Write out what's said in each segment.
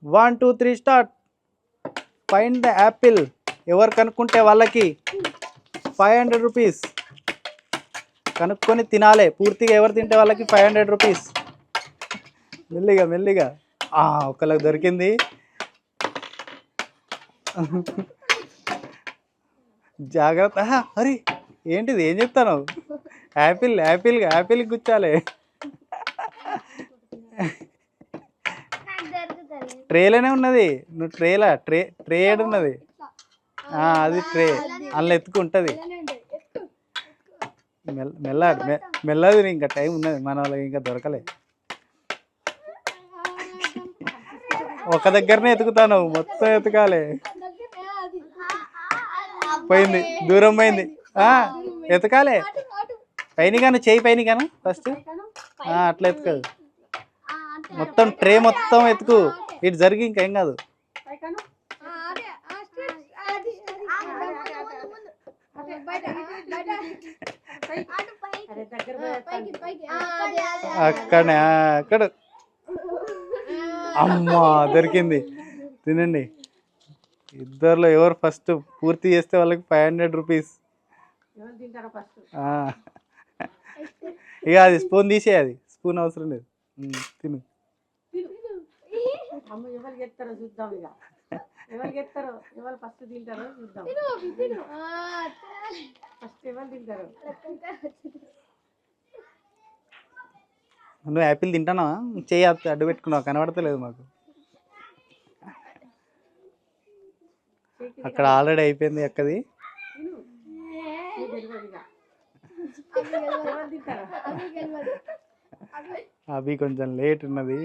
1 2 3 start. Find the Apple. ఎవరు కనుక్కుంటే వాళ్ళకి 500 రూపీస్. కనుక్కొని తినాలి పూర్తిగా. ఎవరు తింటే వాళ్ళకి 500 రూపీస్. మెల్లిగా మెల్లిగా. ఒకళ్ళకి దొరికింది. జాగ్రత్త. అరే ఏంటిది, ఏం చెప్తాను? యాపిల్ యాపిల్ యాపిల్ గుచ్చాలి. ట్రేలోనే ఉన్నది. నువ్వు ట్రే ఏడున్నది? అది ట్రే, అందులో ఎత్తుకుంటుంది. మెల్లది. ఇంకా టైం ఉన్నది, మన వాళ్ళకి ఇంకా దొరకలే. ఒక దగ్గరనే ఎతుకుతాను, మొత్తం ఎతకాలి. పోయింది, దూరం పోయింది. ఎతకాలి. పైన కాను, చేయి పైన కాను ఫస్ట్. అట్లా ఎత్తుకదు, మొత్తం ట్రే మొత్తం ఎత్తుకు. ఇటు జరిగి ఇంకేం కాదు. అక్కడ అమ్మా దొరికింది. తినండి. ఇద్దరులో ఎవరు ఫస్ట్ పూర్తి చేస్తే వాళ్ళకి 500 రూపీస్. ఇక అది స్పూన్ తీసేయాలి, స్పూన్ అవసరం లేదు. తిను. నువ్వు యాపిల్ తింటానా? చేయి అడ్డు పెట్టుకున్నావు, కనబడతలేదు మాకు. అక్కడ ఆల్రెడీ అయిపోయింది అక్కది. అవి కొంచెం లేట్ ఉన్నది.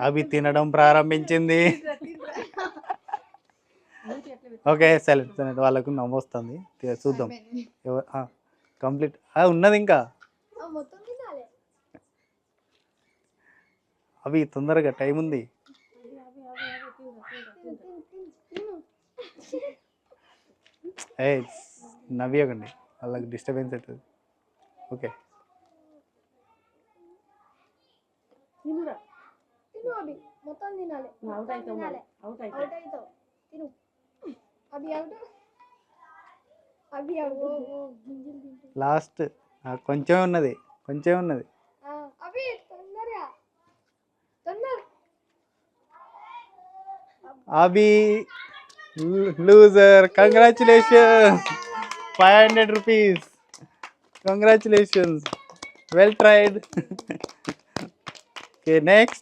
అవి తినడం ప్రారంభించింది. ఓకే సరే, వాళ్ళకు నవ్వొస్తుంది. చూద్దాం కంప్లీట్ ఉన్నది ఇంకా. అవి తొందరగా, టైం ఉంది. నవ్వకండి, వాళ్ళకి డిస్టర్బెన్స్ అవుతుంది. Okay last. కొంచెం ఉన్నది, కొంచెం ఉన్నది. అవి loser. Congratulations, 500 rupees. Congratulations, well tried. Okay next.